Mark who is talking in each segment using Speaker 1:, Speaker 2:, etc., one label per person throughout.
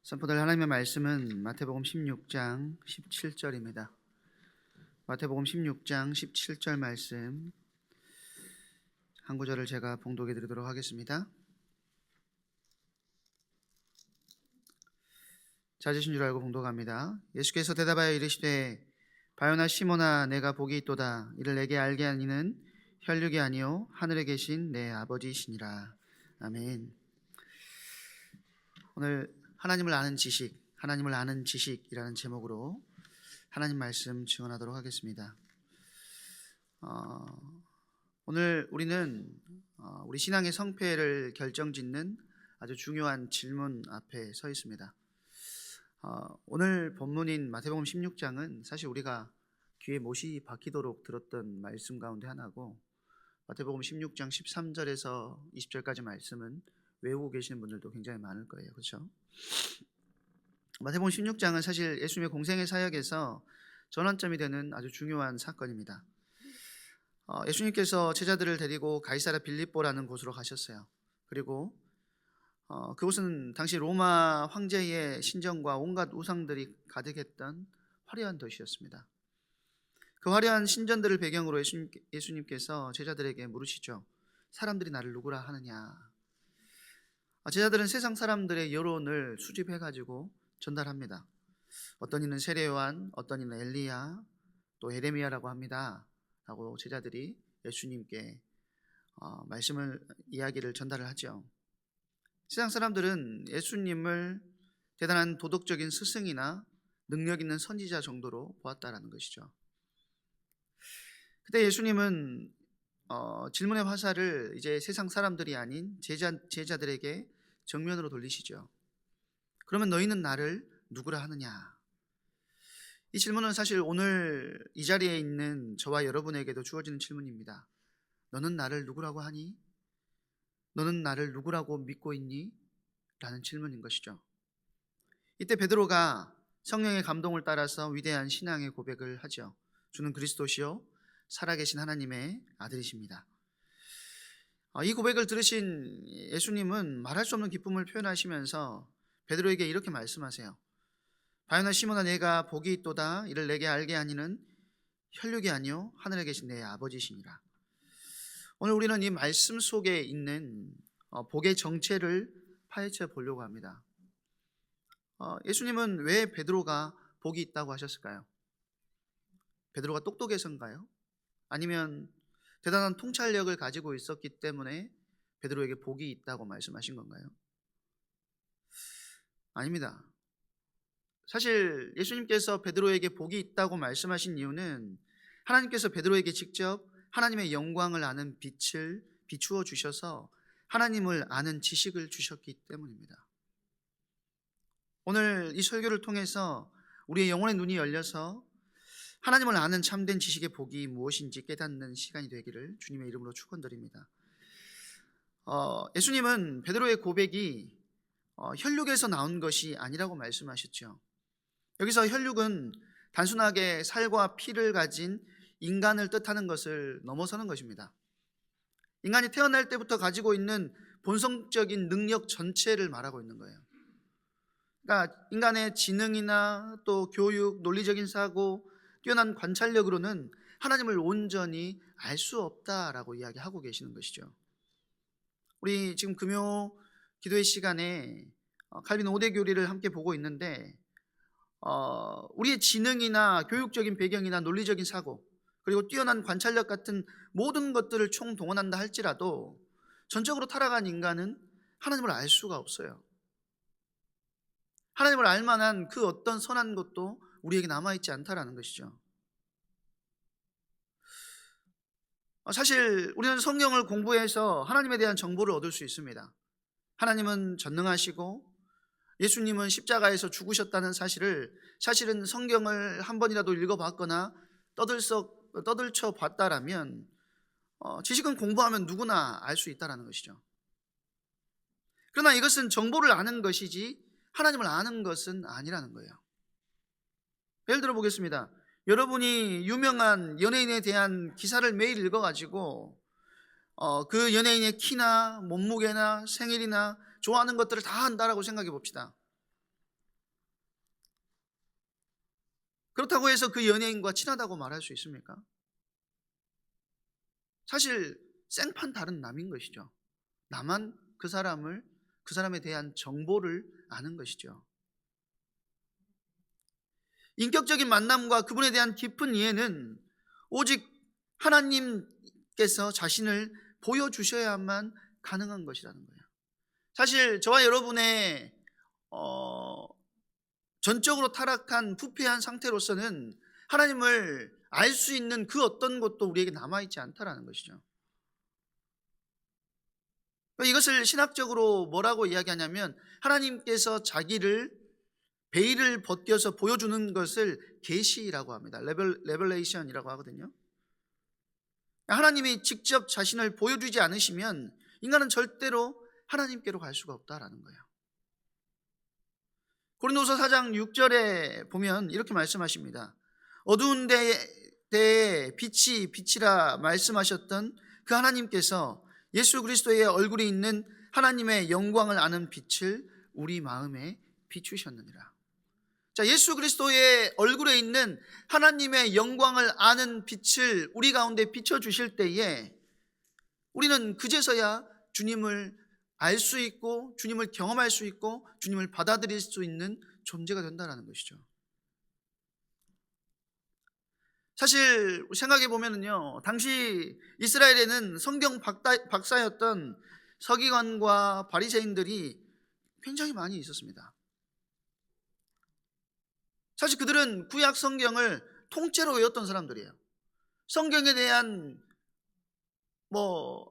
Speaker 1: 선포될 하나님의 말씀은 마태복음 16장 17절입니다. 마태복음 16장 17절 말씀 한 구절을 제가 봉독해 드리도록 하겠습니다. 찾으신 줄 알고 봉독합니다. 예수께서 대답하여 이르시되 바요나 시몬아 내가 복이 있도다. 이를 내게 알게 하니는 혈육이 아니요 하늘에 계신 내 아버지시니라. 아멘. 오늘 하나님을 아는 지식이라는 제목으로 하나님 말씀 증언하도록 하겠습니다. 오늘 우리는 우리 신앙의 성패를 결정짓는 아주 중요한 질문 앞에 서 있습니다. 오늘 본문인 마태복음 16장은 사실 우리가 귀에 못이 박히도록 들었던 말씀 가운데 하나고, 마태복음 16장 13절에서 20절까지 말씀은 외우고 계시는 분들도 굉장히 많을 거예요. 그렇죠? 마태복음 16장은 사실 예수님의 공생의 사역에서 전환점이 되는 아주 중요한 사건입니다. 예수님께서 제자들을 데리고 가이사랴 빌립보라는 곳으로 가셨어요. 그리고 그곳은 당시 로마 황제의 신전과 온갖 우상들이 가득했던 화려한 도시였습니다. 그 화려한 신전들을 배경으로 예수님께서 제자들에게 물으시죠. 사람들이 나를 누구라 하느냐? 제자들은 세상 사람들의 여론을 수집해가지고 전달합니다. 어떤 이는 세례 요한, 어떤 이는 엘리야, 또 에레미야라고 합니다 라고 제자들이 예수님께 이야기를 전달을 하죠. 세상 사람들은 예수님을 대단한 도덕적인 스승이나 능력 있는 선지자 정도로 보았다라는 것이죠. 그때 예수님은 질문의 화살을 이제 세상 사람들이 아닌 제자들에게 정면으로 돌리시죠. 그러면 너희는 나를 누구라 하느냐? 이 질문은 사실 오늘 이 자리에 있는 저와 여러분에게도 주어지는 질문입니다. 너는 나를 누구라고 하니? 너는 나를 누구라고 믿고 있니? 라는 질문인 것이죠. 이때 베드로가 성령의 감동을 따라서 위대한 신앙의 고백을 하죠. 주는 그리스도시요 살아계신 하나님의 아들이십니다. 이 고백을 들으신 예수님은 말할 수 없는 기쁨을 표현하시면서 베드로에게 이렇게 말씀하세요. 바요나 시몬아 내가 복이 있도다. 이를 내게 알게 하니는 혈육이 아니요 하늘에 계신 내 아버지시니라. 오늘 우리는 이 말씀 속에 있는 복의 정체를 파헤쳐 보려고 합니다. 예수님은 왜 베드로가 복이 있다고 하셨을까요? 베드로가 똑똑해서인가요? 아니면 대단한 통찰력을 가지고 있었기 때문에 베드로에게 복이 있다고 말씀하신 건가요? 아닙니다. 사실 예수님께서 베드로에게 복이 있다고 말씀하신 이유는 하나님께서 베드로에게 직접 하나님의 영광을 아는 빛을 비추어 주셔서 하나님을 아는 지식을 주셨기 때문입니다. 오늘 이 설교를 통해서 우리의 영혼의 눈이 열려서 하나님을 아는 참된 지식의 복이 무엇인지 깨닫는 시간이 되기를 주님의 이름으로 축원드립니다. 예수님은 베드로의 고백이 혈육에서 나온 것이 아니라고 말씀하셨죠. 여기서 혈육은 단순하게 살과 피를 가진 인간을 뜻하는 것을 넘어서는 것입니다. 인간이 태어날 때부터 가지고 있는 본성적인 능력 전체를 말하고 있는 거예요. 그러니까 인간의 지능이나 또 교육, 논리적인 사고, 뛰어난 관찰력으로는 하나님을 온전히 알 수 없다라고 이야기하고 계시는 것이죠. 우리 지금 금요 기도의 시간에 칼빈 5대 교리를 함께 보고 있는데 우리의 지능이나 교육적인 배경이나 논리적인 사고, 그리고 뛰어난 관찰력 같은 모든 것들을 총동원한다 할지라도 전적으로 타락한 인간은 하나님을 알 수가 없어요. 하나님을 알 만한 그 어떤 선한 것도 우리에게 남아있지 않다라는 것이죠. 사실 우리는 성경을 공부해서 하나님에 대한 정보를 얻을 수 있습니다. 하나님은 전능하시고 예수님은 십자가에서 죽으셨다는 사실은 성경을 한 번이라도 읽어봤거나 떠들쳐 봤다라면 지식은 공부하면 누구나 알 수 있다는 것이죠. 그러나 이것은 정보를 아는 것이지 하나님을 아는 것은 아니라는 거예요. 예를 들어 보겠습니다. 여러분이 유명한 연예인에 대한 기사를 매일 읽어가지고 그 연예인의 키나 몸무게나 생일이나 좋아하는 것들을 다 안다라고 생각해 봅시다. 그렇다고 해서 그 연예인과 친하다고 말할 수 있습니까? 사실 생판 다른 남인 것이죠. 나만 그 사람에 대한 정보를 아는 것이죠. 인격적인 만남과 그분에 대한 깊은 이해는 오직 하나님께서 자신을 보여주셔야만 가능한 것이라는 거예요. 사실 저와 여러분의 전적으로 타락한 부패한 상태로서는 하나님을 알 수 있는 그 어떤 것도 우리에게 남아있지 않다라는 것이죠. 이것을 신학적으로 뭐라고 이야기하냐면 하나님께서 자기를 베일을 벗겨서 보여주는 것을 계시라고 합니다. 레벨레이션이라고 하거든요. 하나님이 직접 자신을 보여주지 않으시면 인간은 절대로 하나님께로 갈 수가 없다라는 거예요. 고린도서 4장 6절에 보면 이렇게 말씀하십니다. 어두운 데에 빛이라 말씀하셨던 그 하나님께서 예수 그리스도의 얼굴에 있는 하나님의 영광을 아는 빛을 우리 마음에 비추셨느니라. 자, 예수 그리스도의 얼굴에 있는 하나님의 영광을 아는 빛을 우리 가운데 비춰주실 때에 우리는 그제서야 주님을 알 수 있고 주님을 경험할 수 있고 주님을 받아들일 수 있는 존재가 된다는 것이죠. 사실 생각해 보면은요, 당시 이스라엘에는 성경 박사였던 서기관과 바리새인들이 굉장히 많이 있었습니다. 사실 그들은 구약 성경을 통째로 외웠던 사람들이에요. 성경에 대한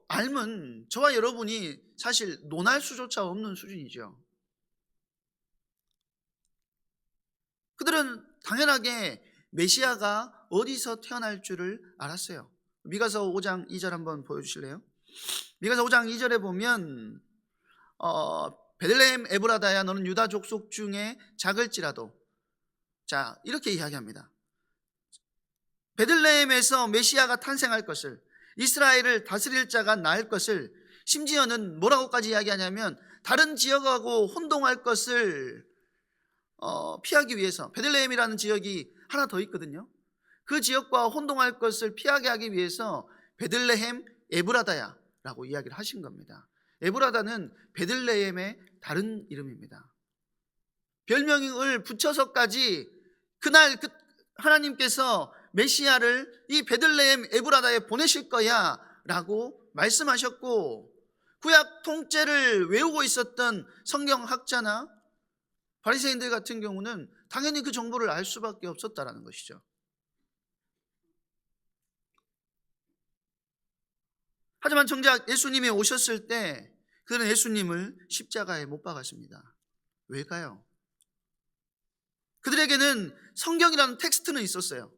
Speaker 1: 알면 저와 여러분이 사실 논할 수조차 없는 수준이죠. 그들은 당연하게 메시아가 어디서 태어날 줄을 알았어요. 미가서 5장 2절 한번 보여주실래요? 미가서 5장 2절에 보면 베들레헴 에브라다야 너는 유다 족속 중에 작을지라도, 자, 이렇게 이야기합니다. 베들레헴에서 메시아가 탄생할 것을, 이스라엘을 다스릴 자가 나을 것을, 심지어는 뭐라고까지 이야기하냐면 다른 지역하고 혼동할 것을 피하기 위해서, 베들레헴이라는 지역이 하나 더 있거든요. 그 지역과 혼동할 것을 피하게 하기 위해서 베들레헴 에브라다야 라고 이야기를 하신 겁니다. 에브라다는 베들레헴의 다른 이름입니다. 별명을 붙여서까지 그날 하나님께서 메시아를 이 베들레헴 에브라다에 보내실 거야 라고 말씀하셨고, 구약 통째를 외우고 있었던 성경학자나 바리새인들 같은 경우는 당연히 그 정보를 알 수밖에 없었다라는 것이죠. 하지만 정작 예수님이 오셨을 때 그들은 예수님을 십자가에 못 박았습니다. 왜일까요? 그들에게는 성경이라는 텍스트는 있었어요.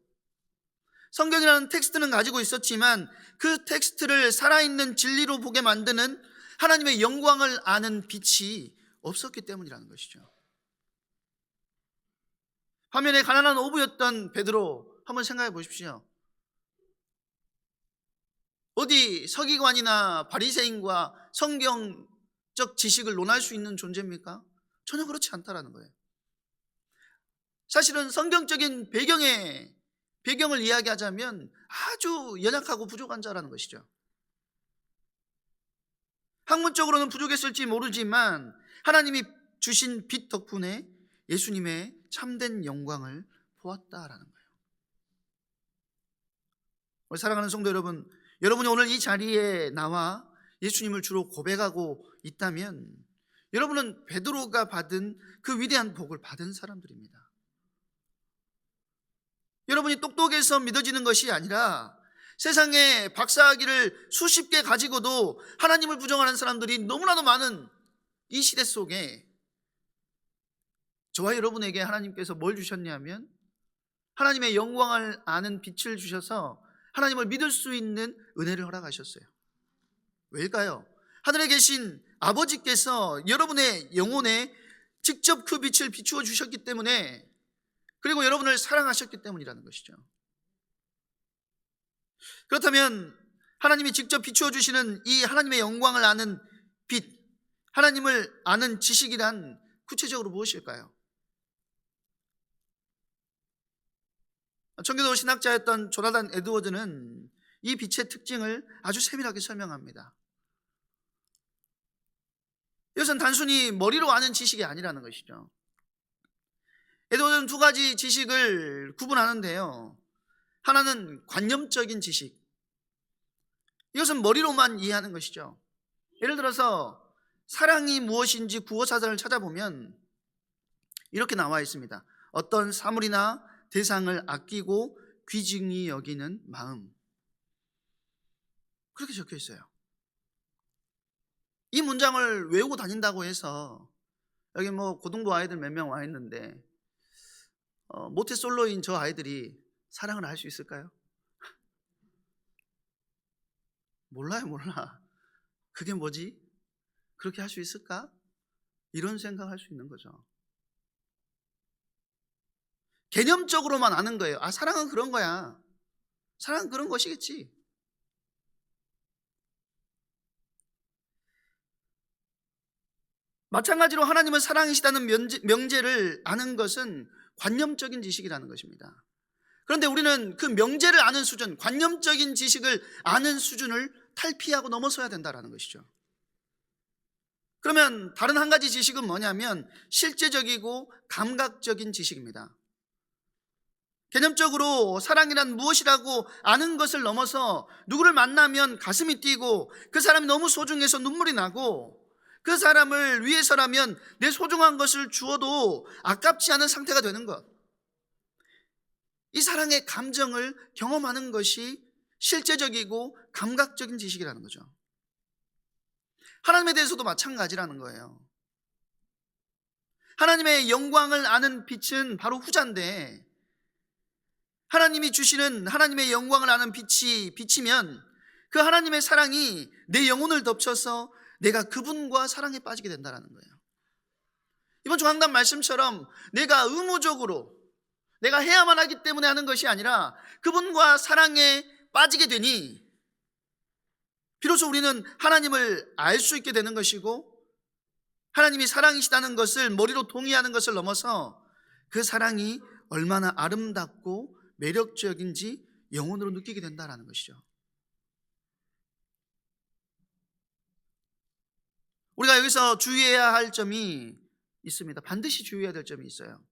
Speaker 1: 성경이라는 텍스트는 가지고 있었지만 그 텍스트를 살아있는 진리로 보게 만드는 하나님의 영광을 아는 빛이 없었기 때문이라는 것이죠. 화면에 가난한 어부였던 베드로 한번 생각해 보십시오. 어디 서기관이나 바리새인과 성경적 지식을 논할 수 있는 존재입니까? 전혀 그렇지 않다라는 거예요. 사실은 성경적인 배경을 이야기하자면 아주 연약하고 부족한 자라는 것이죠. 학문적으로는 부족했을지 모르지만 하나님이 주신 빛 덕분에 예수님의 참된 영광을 보았다라는 거예요. 우리 사랑하는 성도 여러분, 여러분이 오늘 이 자리에 나와 예수님을 주로 고백하고 있다면 여러분은 베드로가 받은 그 위대한 복을 받은 사람들입니다. 여러분이 똑똑해서 믿어지는 것이 아니라 세상에 박사학위를 수십 개 가지고도 하나님을 부정하는 사람들이 너무나도 많은 이 시대 속에 저와 여러분에게 하나님께서 뭘 주셨냐면 하나님의 영광을 아는 빛을 주셔서 하나님을 믿을 수 있는 은혜를 허락하셨어요. 왜일까요? 하늘에 계신 아버지께서 여러분의 영혼에 직접 그 빛을 비추어 주셨기 때문에, 그리고 여러분을 사랑하셨기 때문이라는 것이죠. 그렇다면 하나님이 직접 비추어 주시는 이 하나님의 영광을 아는 빛, 하나님을 아는 지식이란 구체적으로 무엇일까요? 청교도 신학자였던 조나단 에드워드는 이 빛의 특징을 아주 세밀하게 설명합니다. 이것은 단순히 머리로 아는 지식이 아니라는 것이죠. 에드워드는 두 가지 지식을 구분하는데요. 하나는 관념적인 지식. 이것은 머리로만 이해하는 것이죠. 예를 들어서 사랑이 무엇인지 구어사전을 찾아보면 이렇게 나와 있습니다. 어떤 사물이나 대상을 아끼고 귀중히 여기는 마음. 그렇게 적혀 있어요. 이 문장을 외우고 다닌다고 해서 여기 고등부 아이들 몇 명 와 있는데 모태솔로인 저 아이들이 사랑을 할 수 있을까요? 몰라요, 몰라. 그게 뭐지? 그렇게 할 수 있을까? 이런 생각할 수 있는 거죠. 개념적으로만 아는 거예요. 아, 사랑은 그런 거야. 사랑은 그런 것이겠지. 마찬가지로 하나님은 사랑이시다는 명제를 아는 것은 관념적인 지식이라는 것입니다. 그런데 우리는 그 명제를 아는 수준, 관념적인 지식을 아는 수준을 탈피하고 넘어서야 된다는 것이죠. 그러면 다른 한 가지 지식은 뭐냐면 실제적이고 감각적인 지식입니다. 개념적으로 사랑이란 무엇이라고 아는 것을 넘어서 누구를 만나면 가슴이 뛰고 그 사람이 너무 소중해서 눈물이 나고 그 사람을 위해서라면 내 소중한 것을 주어도 아깝지 않은 상태가 되는 것. 이 사랑의 감정을 경험하는 것이 실제적이고 감각적인 지식이라는 거죠. 하나님에 대해서도 마찬가지라는 거예요. 하나님의 영광을 아는 빛은 바로 후자인데 하나님이 주시는 하나님의 영광을 아는 빛이 비치면 그 하나님의 사랑이 내 영혼을 덮쳐서 내가 그분과 사랑에 빠지게 된다는 거예요. 이번 주 강단 말씀처럼 내가 의무적으로 내가 해야만 하기 때문에 하는 것이 아니라 그분과 사랑에 빠지게 되니 비로소 우리는 하나님을 알 수 있게 되는 것이고 하나님이 사랑이시다는 것을 머리로 동의하는 것을 넘어서 그 사랑이 얼마나 아름답고 매력적인지 영혼으로 느끼게 된다는 것이죠. 우리가 여기서 주의해야 할 점이 있습니다. 반드시 주의해야 될 점이 있어요.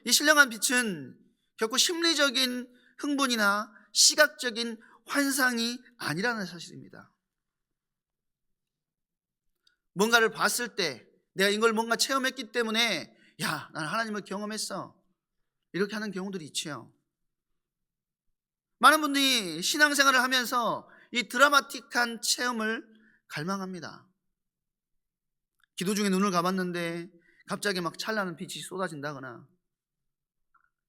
Speaker 1: 이 신령한 빛은 결코 심리적인 흥분이나 시각적인 환상이 아니라는 사실입니다. 뭔가를 봤을 때 내가 이걸 뭔가 체험했기 때문에 야, 나는 하나님을 경험했어. 이렇게 하는 경우들이 있지요. 많은 분들이 신앙생활을 하면서 이 드라마틱한 체험을 갈망합니다. 기도 중에 눈을 감았는데 갑자기 막 찬란한 빛이 쏟아진다거나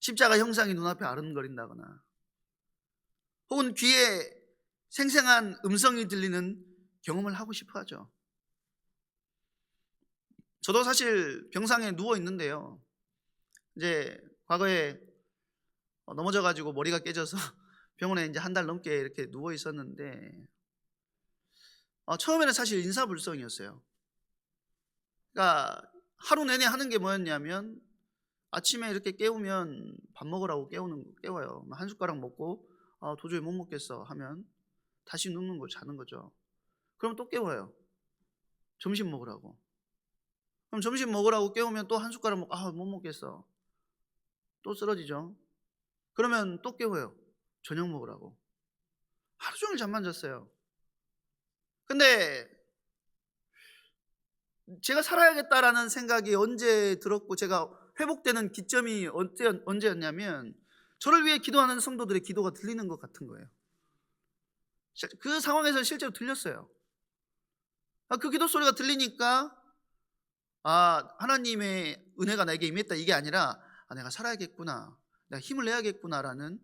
Speaker 1: 십자가 형상이 눈앞에 아른거린다거나 혹은 귀에 생생한 음성이 들리는 경험을 하고 싶어 하죠. 저도 사실 병상에 누워 있는데요. 이제 과거에 넘어져가지고 머리가 깨져서 병원에 이제 한 달 넘게 이렇게 누워 있었는데 처음에는 사실 인사불성이었어요. 그러니까 하루 내내 하는 게 뭐였냐면 아침에 이렇게 깨우면 밥 먹으라고 깨워요. 한 숟가락 먹고 도저히 못 먹겠어 하면 다시 눕는 거 자는 거죠. 그럼 또 깨워요. 점심 먹으라고. 그럼 점심 먹으라고 깨우면 또 한 숟가락 먹고 못 먹겠어. 또 쓰러지죠. 그러면 또 깨워요. 저녁 먹으라고. 하루 종일 잠만 잤어요. 근데 제가 살아야겠다라는 생각이 언제 들었고 제가 회복되는 기점이 언제였냐면 저를 위해 기도하는 성도들의 기도가 들리는 것 같은 거예요. 그 상황에서는 실제로 들렸어요. 그 기도 소리가 들리니까 하나님의 은혜가 나에게 임했다 이게 아니라 내가 살아야겠구나, 내가 힘을 내야겠구나라는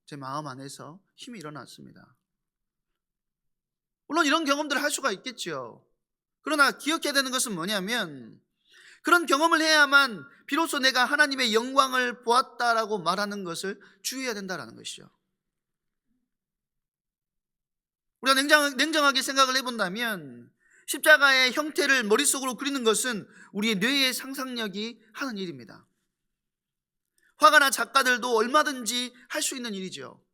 Speaker 1: 제 마음 안에서 힘이 일어났습니다. 물론 이런 경험들을 할 수가 있겠죠. 그러나 기억해야 되는 것은 뭐냐면 그런 경험을 해야만 비로소 내가 하나님의 영광을 보았다라고 말하는 것을 주의해야 된다는 것이죠. 우리가 냉정하게 생각을 해본다면 십자가의 형태를 머릿속으로 그리는 것은 우리의 뇌의 상상력이 하는 일입니다. 화가나 작가들도 얼마든지 할 수 있는 일이죠.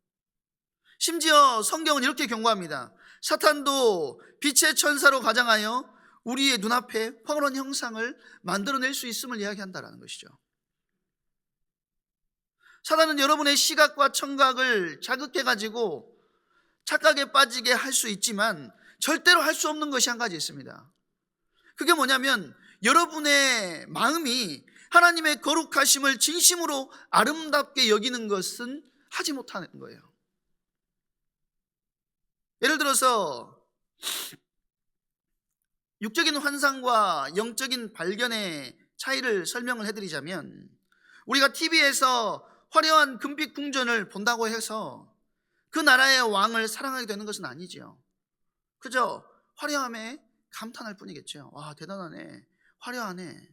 Speaker 1: 심지어 성경은 이렇게 경고합니다. 사탄도 빛의 천사로 가장하여 우리의 눈앞에 황홀한 형상을 만들어낼 수 있음을 이야기한다는 것이죠. 사단은 여러분의 시각과 청각을 자극해가지고 착각에 빠지게 할 수 있지만 절대로 할 수 없는 것이 한 가지 있습니다. 그게 뭐냐면 여러분의 마음이 하나님의 거룩하심을 진심으로 아름답게 여기는 것은 하지 못하는 거예요. 예를 들어서 육적인 환상과 영적인 발견의 차이를 설명을 해드리자면, 우리가 TV에서 화려한 금빛 궁전을 본다고 해서 그 나라의 왕을 사랑하게 되는 것은 아니지요. 그저 화려함에 감탄할 뿐이겠죠. 와, 대단하네, 화려하네.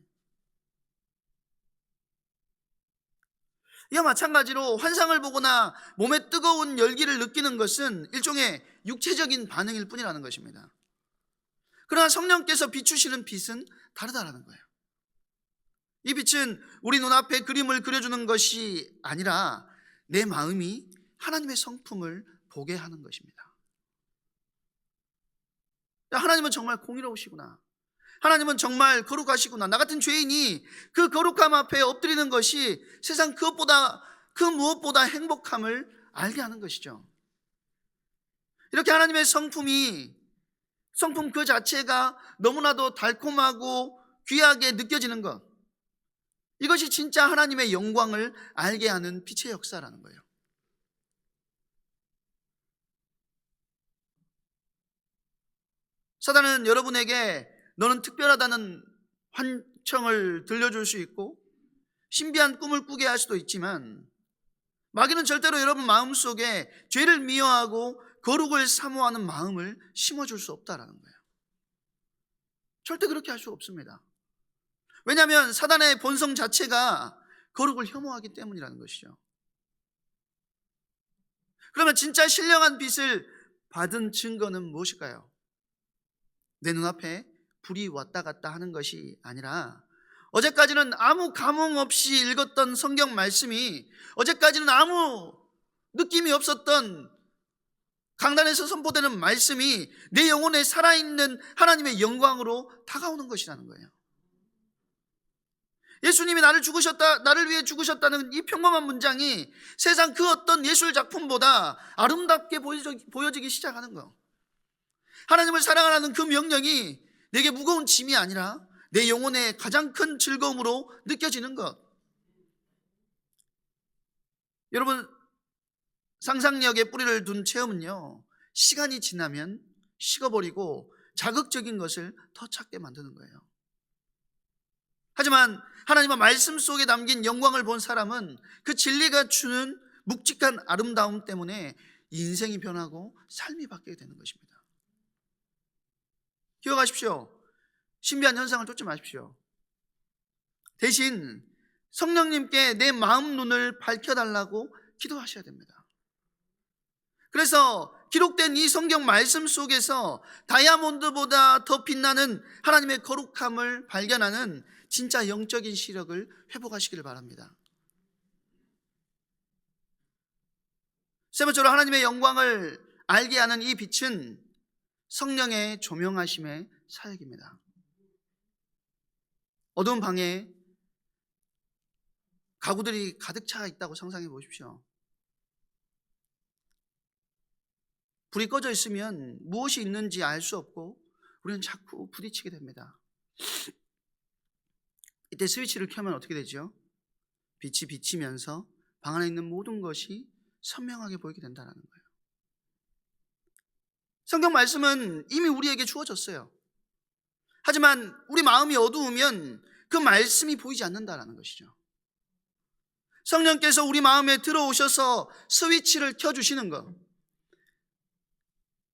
Speaker 1: 이와 마찬가지로 환상을 보거나 몸에 뜨거운 열기를 느끼는 것은 일종의 육체적인 반응일 뿐이라는 것입니다. 그러나 성령께서 비추시는 빛은 다르다라는 거예요. 이 빛은 우리 눈앞에 그림을 그려주는 것이 아니라 내 마음이 하나님의 성품을 보게 하는 것입니다. 하나님은 정말 공의로우시구나, 하나님은 정말 거룩하시구나, 나 같은 죄인이 그 거룩함 앞에 엎드리는 것이 세상 그 무엇보다 행복함을 알게 하는 것이죠. 이렇게 하나님의 성품 그 자체가 너무나도 달콤하고 귀하게 느껴지는 것, 이것이 진짜 하나님의 영광을 알게 하는 빛의 역사라는 거예요. 사단은 여러분에게 너는 특별하다는 환청을 들려줄 수 있고 신비한 꿈을 꾸게 할 수도 있지만, 마귀는 절대로 여러분 마음속에 죄를 미워하고 거룩을 사모하는 마음을 심어줄 수 없다라는 거예요. 절대 그렇게 할 수 없습니다. 왜냐하면 사단의 본성 자체가 거룩을 혐오하기 때문이라는 것이죠. 그러면 진짜 신령한 빛을 받은 증거는 무엇일까요? 내 눈앞에 불이 왔다 갔다 하는 것이 아니라, 어제까지는 아무 감흥 없이 읽었던 성경 말씀이, 어제까지는 아무 느낌이 없었던 강단에서 선포되는 말씀이 내 영혼에 살아있는 하나님의 영광으로 다가오는 것이라는 거예요. 예수님이 나를 위해 죽으셨다는 이 평범한 문장이 세상 그 어떤 예술 작품보다 아름답게 보여지기 시작하는 거. 하나님을 사랑하라는 그 명령이 내게 무거운 짐이 아니라 내 영혼의 가장 큰 즐거움으로 느껴지는 것. 여러분, 상상력에 뿌리를 둔 체험은요, 시간이 지나면 식어버리고 자극적인 것을 더 찾게 만드는 거예요. 하지만 하나님의 말씀 속에 담긴 영광을 본 사람은 그 진리가 주는 묵직한 아름다움 때문에 인생이 변하고 삶이 바뀌게 되는 것입니다. 기억하십시오. 신비한 현상을 쫓지 마십시오. 대신 성령님께 내 마음 눈을 밝혀달라고 기도하셔야 됩니다. 그래서 기록된 이 성경 말씀 속에서 다이아몬드보다 더 빛나는 하나님의 거룩함을 발견하는 진짜 영적인 시력을 회복하시기를 바랍니다. 세 번째로 하나님의 영광을 알게 하는 이 빛은 성령의 조명하심의 사역입니다. 어두운 방에 가구들이 가득 차 있다고 상상해 보십시오. 불이 꺼져 있으면 무엇이 있는지 알 수 없고 우리는 자꾸 부딪히게 됩니다. 이때 스위치를 켜면 어떻게 되죠? 빛이 비치면서 방 안에 있는 모든 것이 선명하게 보이게 된다는 거예요. 성경 말씀은 이미 우리에게 주어졌어요. 하지만 우리 마음이 어두우면 그 말씀이 보이지 않는다는 것이죠. 성령께서 우리 마음에 들어오셔서 스위치를 켜주시는 것,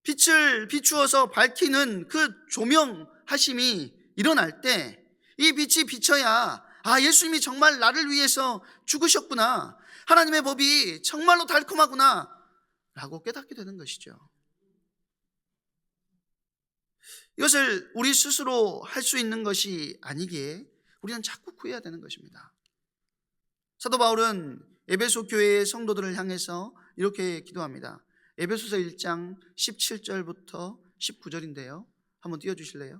Speaker 1: 빛을 비추어서 밝히는 그 조명하심이 일어날 때 이 빛이 비쳐야 예수님이 정말 나를 위해서 죽으셨구나, 하나님의 법이 정말로 달콤하구나 라고 깨닫게 되는 것이죠. 이것을 우리 스스로 할 수 있는 것이 아니기에 우리는 자꾸 구해야 되는 것입니다. 사도 바울은 에베소 교회의 성도들을 향해서 이렇게 기도합니다. 에베소서 1장 17절부터 19절인데요. 한번 띄워주실래요?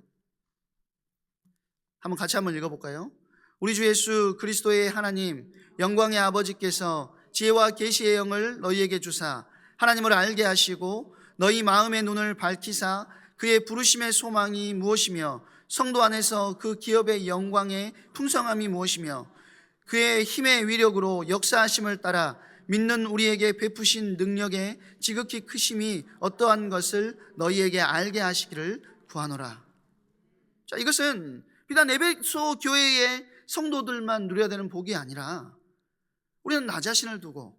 Speaker 1: 한번 같이 한번 읽어볼까요? 우리 주 예수 그리스도의 하나님 영광의 아버지께서 지혜와 계시의 영을 너희에게 주사 하나님을 알게 하시고 너희 마음의 눈을 밝히사 그의 부르심의 소망이 무엇이며 성도 안에서 그 기업의 영광의 풍성함이 무엇이며 그의 힘의 위력으로 역사하심을 따라 믿는 우리에게 베푸신 능력의 지극히 크심이 어떠한 것을 너희에게 알게 하시기를 구하노라. 자, 이것은 비단 에베소 교회의 성도들만 누려야 되는 복이 아니라 우리는 나 자신을 두고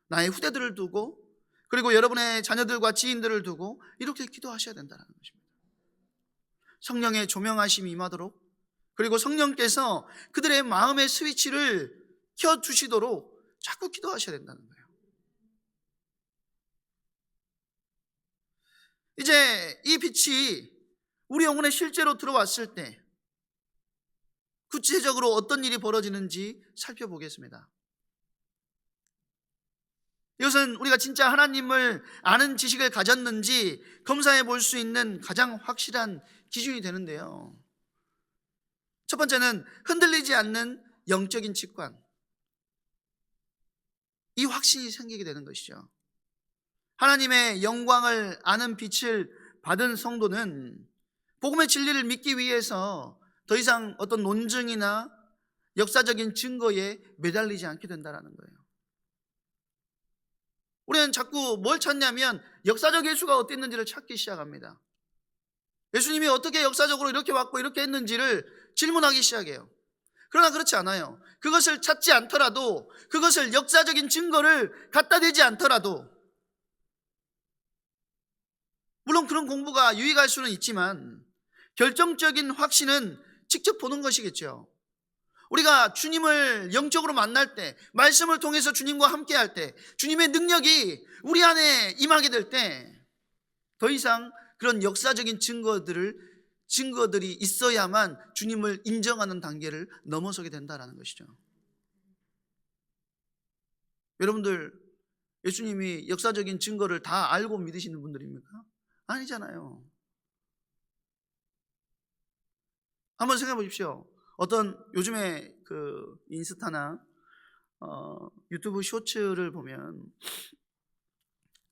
Speaker 1: 나의 후대들을 두고 그리고 여러분의 자녀들과 지인들을 두고 이렇게 기도하셔야 된다는 것입니다. 성령의 조명하심이 임하도록 그리고 성령께서 그들의 마음의 스위치를 켜주시도록 자꾸 기도하셔야 된다는 거예요. 이제 이 빛이 우리 영혼에 실제로 들어왔을 때 구체적으로 어떤 일이 벌어지는지 살펴보겠습니다. 이것은 우리가 진짜 하나님을 아는 지식을 가졌는지 검사해 볼 수 있는 가장 확실한 기준이 되는데요. 첫 번째는 흔들리지 않는 영적인 직관. 이 확신이 생기게 되는 것이죠. 하나님의 영광을 아는 빛을 받은 성도는 복음의 진리를 믿기 위해서 더 이상 어떤 논증이나 역사적인 증거에 매달리지 않게 된다는 거예요. 우리는 자꾸 뭘 찾냐면 역사적 예수가 어땠는지를 찾기 시작합니다. 예수님이 어떻게 역사적으로 이렇게 왔고 이렇게 했는지를 질문하기 시작해요. 그러나 그렇지 않아요. 그것을 찾지 않더라도, 그것을 역사적인 증거를 갖다 대지 않더라도, 물론 그런 공부가 유익할 수는 있지만 결정적인 확신은 직접 보는 것이겠죠. 우리가 주님을 영적으로 만날 때, 말씀을 통해서 주님과 함께 할 때, 주님의 능력이 우리 안에 임하게 될 때 더 이상 그런 역사적인 증거들이 있어야만 주님을 인정하는 단계를 넘어서게 된다는 것이죠. 여러분들 예수님이 역사적인 증거를 다 알고 믿으시는 분들입니까? 아니잖아요. 한번 생각해 보십시오. 어떤 요즘에 그 인스타나 유튜브 쇼츠를 보면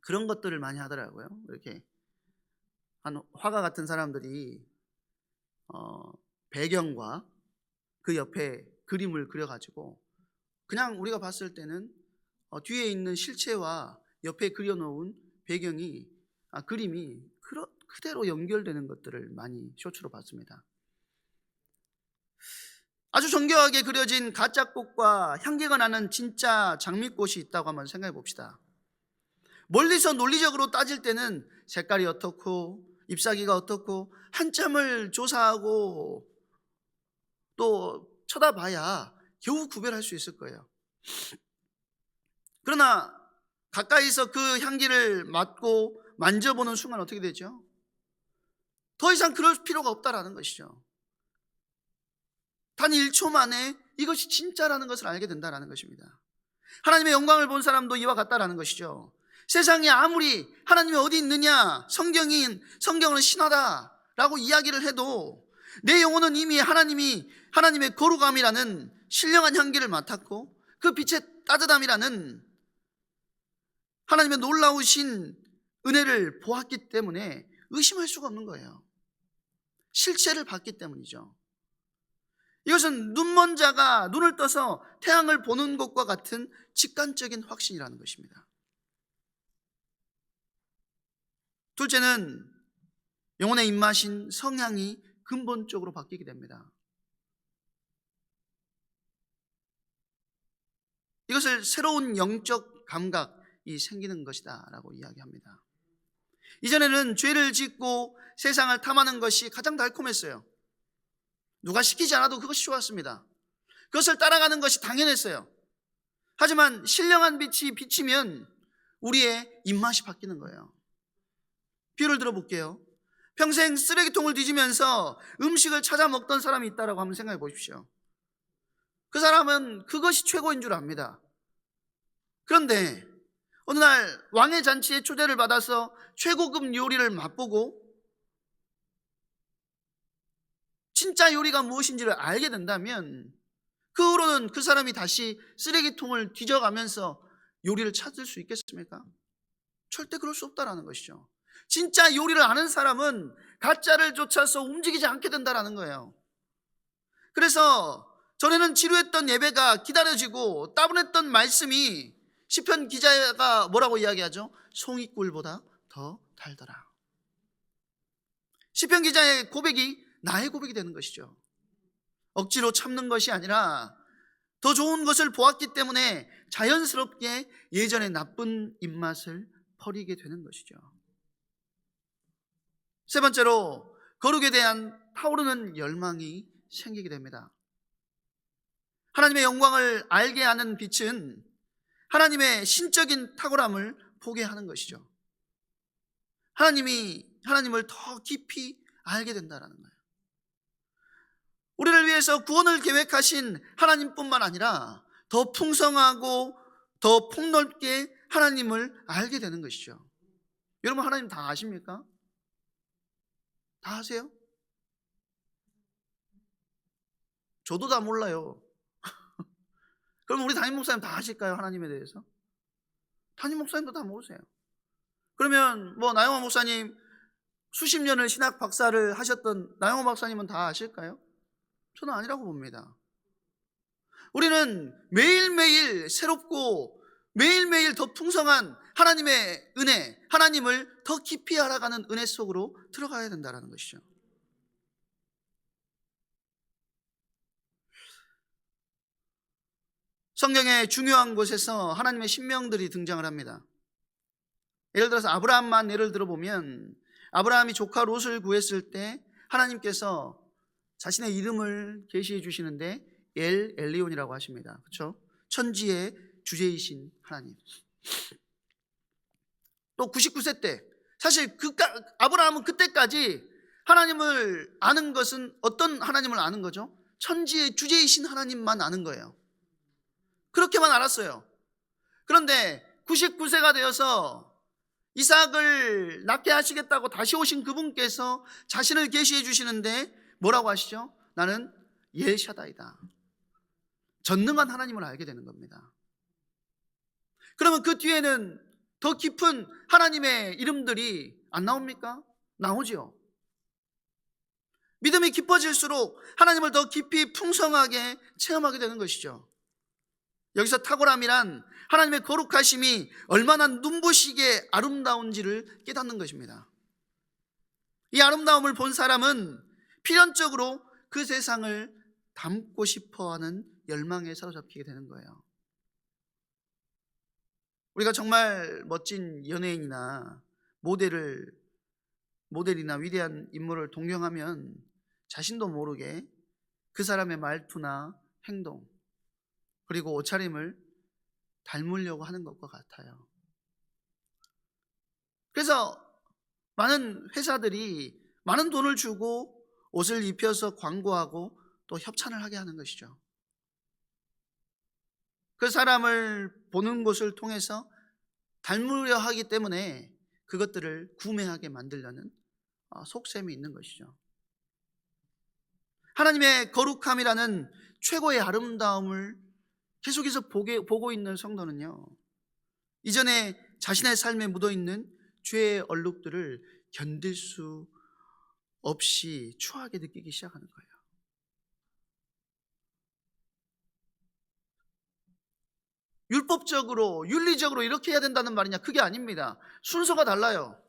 Speaker 1: 그런 것들을 많이 하더라고요. 이렇게 한 화가 같은 사람들이 배경과 그 옆에 그림을 그려가지고 그냥 우리가 봤을 때는 뒤에 있는 실체와 옆에 그려놓은 배경이 그림이 그대로 연결되는 것들을 많이 쇼츠로 봤습니다. 아주 정교하게 그려진 가짜 꽃과 향기가 나는 진짜 장미꽃이 있다고 한번 생각해 봅시다. 멀리서 논리적으로 따질 때는 색깔이 어떻고 잎사귀가 어떻고 한참을 조사하고 또 쳐다봐야 겨우 구별할 수 있을 거예요. 그러나 가까이서 그 향기를 맡고 만져보는 순간 어떻게 되죠? 더 이상 그럴 필요가 없다라는 것이죠. 단 1초 만에 이것이 진짜라는 것을 알게 된다는 것입니다. 하나님의 영광을 본 사람도 이와 같다라는 것이죠. 세상에 아무리 하나님이 어디 있느냐, 성경은 신화다라고 이야기를 해도 내 영혼은 이미 하나님의 거룩함이라는 신령한 향기를 맡았고 그 빛의 따뜻함이라는 하나님의 놀라우신 은혜를 보았기 때문에 의심할 수가 없는 거예요. 실체를 봤기 때문이죠. 이것은 눈먼 자가 눈을 떠서 태양을 보는 것과 같은 직관적인 확신이라는 것입니다. 둘째는 영혼의 입맛인 성향이 근본적으로 바뀌게 됩니다. 이것을 새로운 영적 감각이 생기는 것이다 라고 이야기합니다. 이전에는 죄를 짓고 세상을 탐하는 것이 가장 달콤했어요. 누가 시키지 않아도 그것이 좋았습니다. 그것을 따라가는 것이 당연했어요. 하지만 신령한 빛이 비치면 우리의 입맛이 바뀌는 거예요. 비유를 들어볼게요. 평생 쓰레기통을 뒤지면서 음식을 찾아 먹던 사람이 있다고 한번 생각해 보십시오. 그 사람은 그것이 최고인 줄 압니다. 그런데 어느 날 왕의 잔치에 초대를 받아서 최고급 요리를 맛보고 진짜 요리가 무엇인지를 알게 된다면 그 후로는 그 사람이 다시 쓰레기통을 뒤져가면서 요리를 찾을 수 있겠습니까? 절대 그럴 수 없다라는 것이죠. 진짜 요리를 아는 사람은 가짜를 쫓아서 움직이지 않게 된다라는 거예요. 그래서 전에는 지루했던 예배가 기다려지고 따분했던 말씀이 시편 기자가 뭐라고 이야기하죠? 송이꿀보다 더 달더라. 시편 기자의 고백이 나의 고백이 되는 것이죠. 억지로 참는 것이 아니라 더 좋은 것을 보았기 때문에 자연스럽게 예전의 나쁜 입맛을 버리게 되는 것이죠. 세 번째로 거룩에 대한 타오르는 열망이 생기게 됩니다. 하나님의 영광을 알게 하는 빛은 하나님의 신적인 탁월함을 보게 하는 것이죠. 하나님을 더 깊이 알게 된다는 거예요. 우리를 위해서 구원을 계획하신 하나님뿐만 아니라 더 풍성하고 더 폭넓게 하나님을 알게 되는 것이죠. 여러분, 하나님 다 아십니까? 다 아세요? 저도 다 몰라요. 그럼 우리 담임 목사님 다 아실까요? 하나님에 대해서? 담임 목사님도 다 모르세요. 그러면 나영호 목사님 수십 년을 신학 박사를 하셨던 나영호 박사님은 다 아실까요? 저는 아니라고 봅니다. 우리는 매일매일 새롭고 매일매일 더 풍성한 하나님의 은혜, 하나님을 더 깊이 알아가는 은혜 속으로 들어가야 된다는 것이죠. 성경의 중요한 곳에서 하나님의 신명들이 등장을 합니다. 예를 들어서 아브라함만 예를 들어보면 아브라함이 조카 롯을 구했을 때 하나님께서 자신의 이름을 계시해 주시는데 엘리온이라고 하십니다. 그렇죠? 천지의 주제이신 하나님. 또 99세 때 사실 아브라함은 그때까지 하나님을 아는 것은 어떤 하나님을 아는 거죠? 천지의 주제이신 하나님만 아는 거예요. 그렇게만 알았어요. 그런데 99세가 되어서 이삭을 낳게 하시겠다고 다시 오신 그분께서 자신을 계시해 주시는데 뭐라고 하시죠? 나는 엘샤다이다. 전능한 하나님을 알게 되는 겁니다. 그러면 그 뒤에는 더 깊은 하나님의 이름들이 안 나옵니까? 나오죠. 믿음이 깊어질수록 하나님을 더 깊이 풍성하게 체험하게 되는 것이죠. 여기서 탁월함이란 하나님의 거룩하심이 얼마나 눈부시게 아름다운지를 깨닫는 것입니다. 이 아름다움을 본 사람은 필연적으로 그 세상을 닮고 싶어하는 열망에 사로잡히게 되는 거예요. 우리가 정말 멋진 연예인이나 모델이나 위대한 인물을 동경하면 자신도 모르게 그 사람의 말투나 행동 그리고 옷차림을 닮으려고 하는 것과 같아요. 그래서 많은 회사들이 많은 돈을 주고 옷을 입혀서 광고하고 또 협찬을 하게 하는 것이죠. 그 사람을 보는 것을 통해서 닮으려 하기 때문에 그것들을 구매하게 만들려는 속셈이 있는 것이죠. 하나님의 거룩함이라는 최고의 아름다움을 계속해서 보고 있는 성도는요, 이전에 자신의 삶에 묻어있는 죄의 얼룩들을 견딜 수 없이 추하게 느끼기 시작하는 거예요. 율법적으로, 윤리적으로 이렇게 해야 된다는 말이냐? 그게 아닙니다. 순서가 달라요.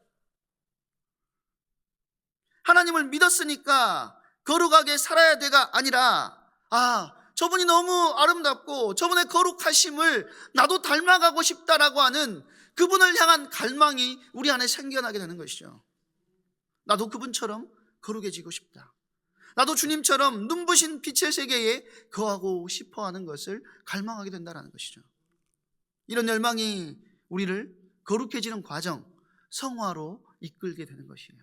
Speaker 1: 하나님을 믿었으니까 거룩하게 살아야 돼가 아니라 저분이 너무 아름답고 저분의 거룩하심을 나도 닮아가고 싶다라고 하는 그분을 향한 갈망이 우리 안에 생겨나게 되는 것이죠. 나도 그분처럼 거룩해지고 싶다. 나도 주님처럼 눈부신 빛의 세계에 거하고 싶어하는 것을 갈망하게 된다는 것이죠. 이런 열망이 우리를 거룩해지는 과정, 성화로 이끌게 되는 것이에요.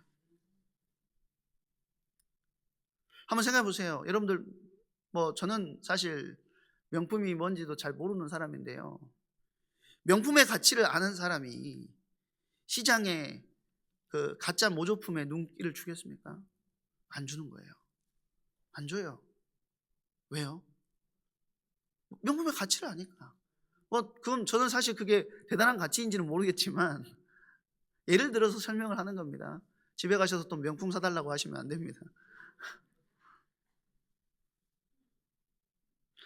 Speaker 1: 한번 생각해 보세요. 여러분들 저는 사실 명품이 뭔지도 잘 모르는 사람인데요. 명품의 가치를 아는 사람이 시장에 그 가짜 모조품에 눈길을 주겠습니까? 안 주는 거예요. 안 줘요. 왜요? 명품의 가치를 아니까. 그럼 저는 사실 그게 대단한 가치인지는 모르겠지만 예를 들어서 설명을 하는 겁니다. 집에 가셔서 또 명품 사달라고 하시면 안 됩니다.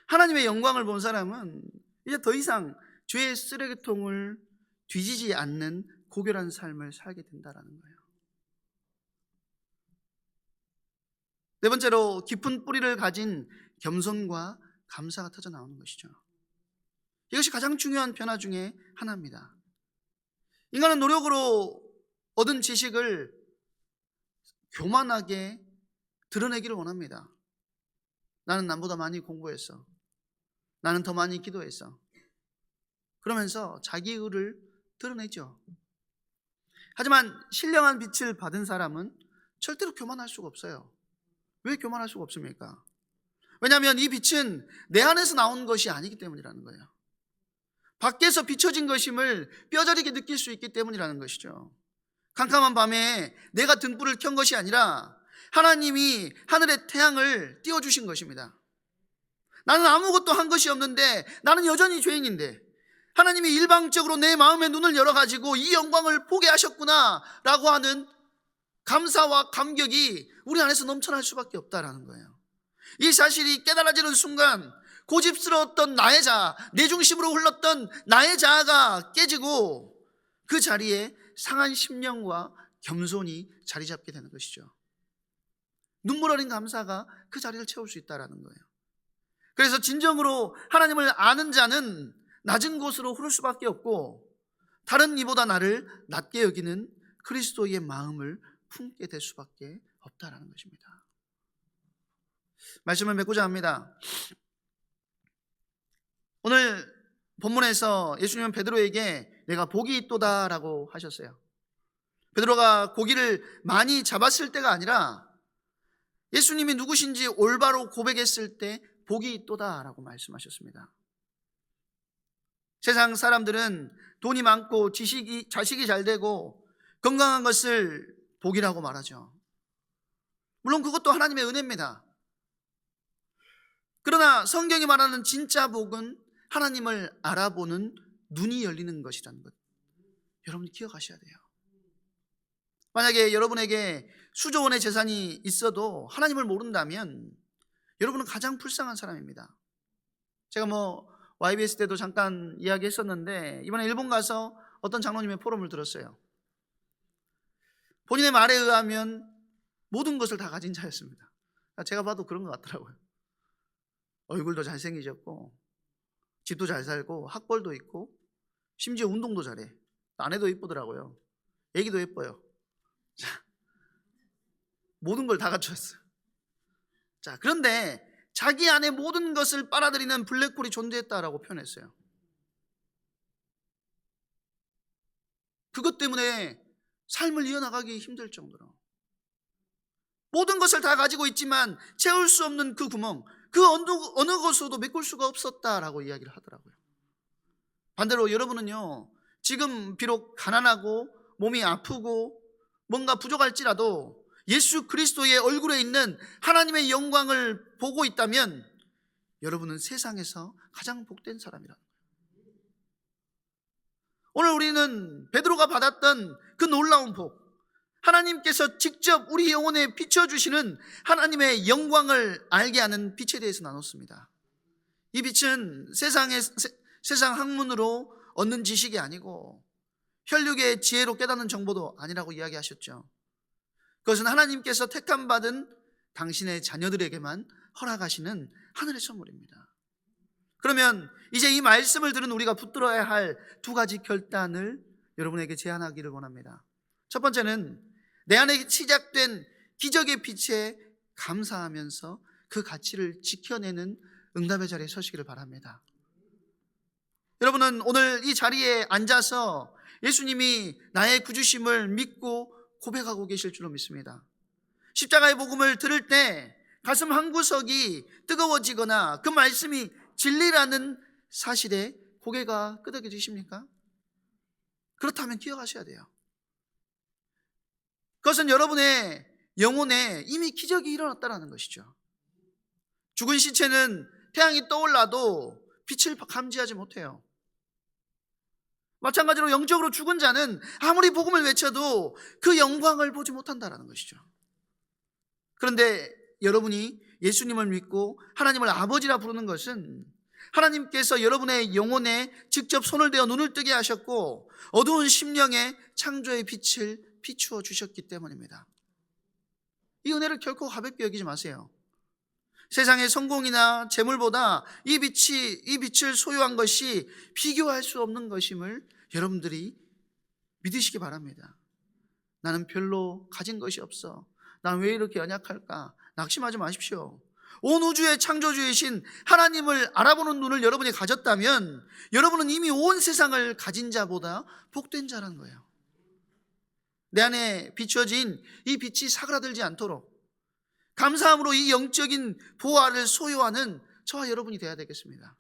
Speaker 1: 하나님의 영광을 본 사람은 이제 더 이상 죄의 쓰레기통을 뒤지지 않는 고결한 삶을 살게 된다는 거예요. 네 번째로 깊은 뿌리를 가진 겸손과 감사가 터져 나오는 것이죠. 이것이 가장 중요한 변화 중에 하나입니다. 인간은 노력으로 얻은 지식을 교만하게 드러내기를 원합니다. 나는 남보다 많이 공부했어. 나는 더 많이 기도했어. 그러면서 자기 의를 드러내죠. 하지만 신령한 빛을 받은 사람은 절대로 교만할 수가 없어요. 왜 교만할 수가 없습니까? 왜냐하면 이 빛은 내 안에서 나온 것이 아니기 때문이라는 거예요. 밖에서 비춰진 것임을 뼈저리게 느낄 수 있기 때문이라는 것이죠. 캄캄한 밤에 내가 등불을 켠 것이 아니라 하나님이 하늘의 태양을 띄워주신 것입니다. 나는 아무것도 한 것이 없는데, 나는 여전히 죄인인데 하나님이 일방적으로 내 마음의 눈을 열어가지고 이 영광을 보게 하셨구나 라고 하는 감사와 감격이 우리 안에서 넘쳐날 수밖에 없다라는 거예요. 이 사실이 깨달아지는 순간 고집스러웠던 나의 자아, 내 중심으로 흘렀던 나의 자아가 깨지고 그 자리에 상한 심령과 겸손이 자리 잡게 되는 것이죠. 눈물 어린 감사가 그 자리를 채울 수 있다는 거예요. 그래서 진정으로 하나님을 아는 자는 낮은 곳으로 흐를 수밖에 없고, 다른 이보다 나를 낮게 여기는 그리스도의 마음을 품게 될 수밖에 없다라는 것입니다. 말씀을 맺고자 합니다. 오늘 본문에서 예수님은 베드로에게 내가 복이 있도다라고 하셨어요. 베드로가 고기를 많이 잡았을 때가 아니라 예수님이 누구신지 올바로 고백했을 때 복이 있도다라고 말씀하셨습니다. 세상 사람들은 돈이 많고 자식이 잘 되고 건강한 것을 복이라고 말하죠. 물론 그것도 하나님의 은혜입니다. 그러나 성경이 말하는 진짜 복은 하나님을 알아보는 눈이 열리는 것이라는 것, 여러분이 기억하셔야 돼요. 만약에 여러분에게 수조 원의 재산이 있어도 하나님을 모른다면 여러분은 가장 불쌍한 사람입니다. 제가 YBS 때도 잠깐 이야기했었는데, 이번에 일본 가서 어떤 장로님의 포럼을 들었어요. 본인의 말에 의하면 모든 것을 다 가진 자였습니다. 제가 봐도 그런 것 같더라고요. 얼굴도 잘생기셨고 집도 잘 살고 학벌도 있고 심지어 운동도 잘해. 아내도 이쁘더라고요. 애기도 예뻐요. 자, 모든 걸 다 갖췄어요. 자, 그런데 자기 안에 모든 것을 빨아들이는 블랙홀이 존재했다라고 표현했어요. 그것 때문에 삶을 이어나가기 힘들 정도로 모든 것을 다 가지고 있지만 채울 수 없는 그 구멍, 그 어느 것으로도 메꿀 수가 없었다라고 이야기를 하더라고요. 반대로 여러분은요, 지금 비록 가난하고 몸이 아프고 뭔가 부족할지라도 예수 그리스도의 얼굴에 있는 하나님의 영광을 보고 있다면 여러분은 세상에서 가장 복된 사람이라는 거예요. 오늘 우리는 베드로가 받았던 그 놀라운 복, 하나님께서 직접 우리 영혼에 비춰주시는 하나님의 영광을 알게 하는 빛에 대해서 나눴습니다. 이 빛은 세상 학문으로 얻는 지식이 아니고 혈육의 지혜로 깨닫는 정보도 아니라고 이야기하셨죠. 그것은 하나님께서 택함받은 당신의 자녀들에게만 허락하시는 하늘의 선물입니다. 그러면 이제 이 말씀을 들은 우리가 붙들어야 할 두 가지 결단을 여러분에게 제안하기를 원합니다. 첫 번째는 내 안에 시작된 기적의 빛에 감사하면서 그 가치를 지켜내는 응답의 자리에 서시기를 바랍니다. 여러분은 오늘 이 자리에 앉아서 예수님이 나의 구주심을 믿고 고백하고 계실 줄로 믿습니다. 십자가의 복음을 들을 때 가슴 한 구석이 뜨거워지거나 그 말씀이 진리라는 사실에 고개가 끄덕여지십니까? 그렇다면 기억하셔야 돼요. 그것은 여러분의 영혼에 이미 기적이 일어났다는 것이죠. 죽은 시체는 태양이 떠올라도 빛을 감지하지 못해요. 마찬가지로 영적으로 죽은 자는 아무리 복음을 외쳐도 그 영광을 보지 못한다는 것이죠. 그런데 여러분이 예수님을 믿고 하나님을 아버지라 부르는 것은 하나님께서 여러분의 영혼에 직접 손을 대어 눈을 뜨게 하셨고 어두운 심령에 창조의 빛을 비추어 주셨기 때문입니다. 이 은혜를 결코 가볍게 여기지 마세요. 세상의 성공이나 재물보다 이 빛을 소유한 것이 비교할 수 없는 것임을 여러분들이 믿으시기 바랍니다. 나는 별로 가진 것이 없어. 난 왜 이렇게 연약할까? 낙심하지 마십시오. 온 우주의 창조주이신 하나님을 알아보는 눈을 여러분이 가졌다면 여러분은 이미 온 세상을 가진 자보다 복된 자라는 거예요. 내 안에 비추어진 이 빛이 사그라들지 않도록 감사함으로 이 영적인 보화를 소유하는 저와 여러분이 되어야 되겠습니다.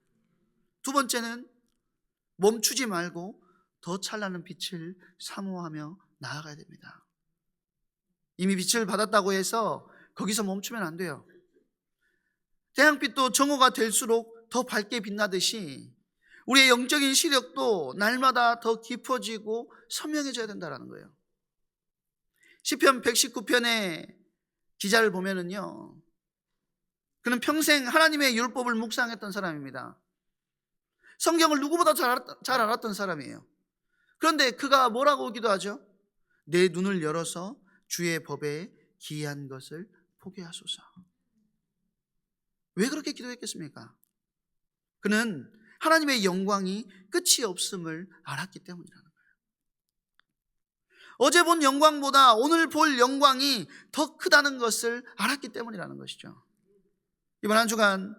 Speaker 1: 두 번째는 멈추지 말고 더 찬란한 빛을 사모하며 나아가야 됩니다. 이미 빛을 받았다고 해서 거기서 멈추면 안 돼요. 태양빛도 정오가 될수록 더 밝게 빛나듯이 우리의 영적인 시력도 날마다 더 깊어지고 선명해져야 된다는 거예요. 시편 119편의 기자를 보면은요, 그는 평생 하나님의 율법을 묵상했던 사람입니다. 성경을 누구보다 잘 알았던 사람이에요. 그런데 그가 뭐라고 기도하죠? 내 눈을 열어서 주의 법에 기이한 것을 보게 하소서. 왜 그렇게 기도했겠습니까? 그는 하나님의 영광이 끝이 없음을 알았기 때문이라는 거예요. 어제 본 영광보다 오늘 볼 영광이 더 크다는 것을 알았기 때문이라는 것이죠. 이번 한 주간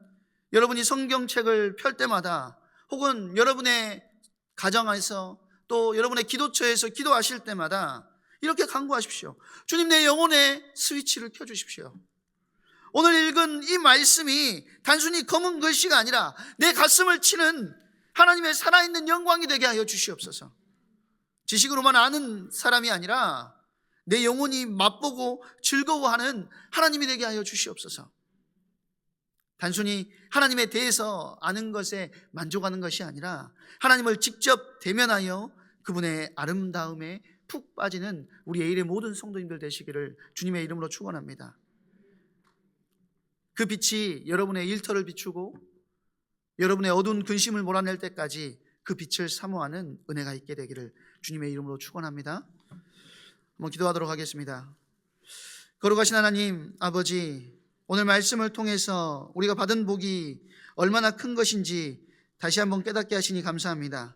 Speaker 1: 여러분이 성경책을 펼 때마다 혹은 여러분의 가정에서 또 여러분의 기도처에서 기도하실 때마다 이렇게 간구하십시오. 주님, 내 영혼의 스위치를 켜주십시오. 오늘 읽은 이 말씀이 단순히 검은 글씨가 아니라 내 가슴을 치는 하나님의 살아있는 영광이 되게 하여 주시옵소서. 지식으로만 아는 사람이 아니라 내 영혼이 맛보고 즐거워하는 하나님이 되게 하여 주시옵소서. 단순히 하나님에 대해서 아는 것에 만족하는 것이 아니라 하나님을 직접 대면하여 그분의 아름다움에 푹 빠지는 우리 에일의 모든 성도님들 되시기를 주님의 이름으로 축원합니다. 그 빛이 여러분의 일터를 비추고 여러분의 어두운 근심을 몰아낼 때까지 그 빛을 사모하는 은혜가 있게 되기를 주님의 이름으로 축원합니다. 한번 기도하도록 하겠습니다. 거룩하신 하나님 아버지, 오늘 말씀을 통해서 우리가 받은 복이 얼마나 큰 것인지 다시 한번 깨닫게 하시니 감사합니다.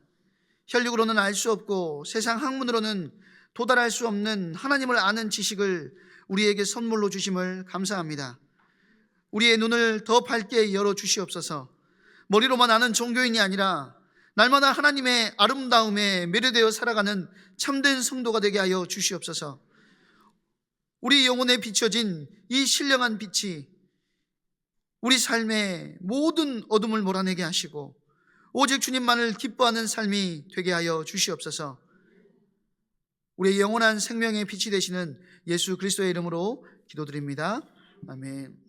Speaker 1: 혈육으로는 알 수 없고 세상 학문으로는 도달할 수 없는 하나님을 아는 지식을 우리에게 선물로 주심을 감사합니다. 우리의 눈을 더 밝게 열어 주시옵소서. 머리로만 아는 종교인이 아니라 날마다 하나님의 아름다움에 매료되어 살아가는 참된 성도가 되게 하여 주시옵소서. 우리 영혼에 비춰진 이 신령한 빛이 우리 삶의 모든 어둠을 몰아내게 하시고 오직 주님만을 기뻐하는 삶이 되게 하여 주시옵소서. 우리의 영원한 생명의 빛이 되시는 예수 그리스도의 이름으로 기도드립니다. 아멘.